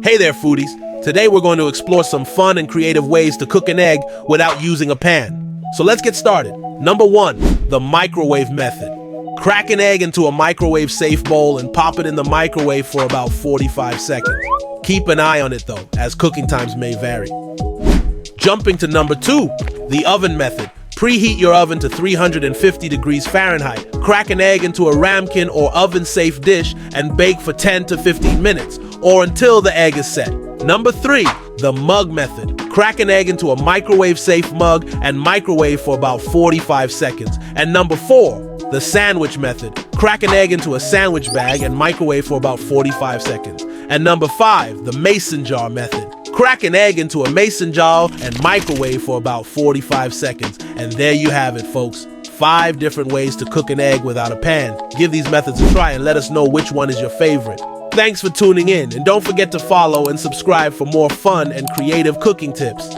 Hey there, foodies. Today we're going to explore some fun and creative ways to cook an egg without using a pan. So let's get started. Number 1, the microwave method. Crack an egg into a microwave-safe bowl and pop it in the microwave for about 45 seconds. Keep an eye on it though, as cooking times may vary. Jumping to number 2, the oven method. Preheat your oven to 350 degrees Fahrenheit. Crack an egg into a ramekin or oven-safe dish and bake for 10 to 15 minutes, or until the egg is set. Number 3, the mug method. Crack an egg into a microwave-safe mug and microwave for about 45 seconds. And number 4, the sandwich method. Crack an egg into a sandwich bag and microwave for about 45 seconds. And number 5, the mason jar method. Crack an egg into a mason jar and microwave for about 45 seconds. And there you have it, folks. 5 different ways to cook an egg without a pan. Give these methods a try and let us know which one is your favorite. Thanks for tuning in, and don't forget to follow and subscribe for more fun and creative cooking tips.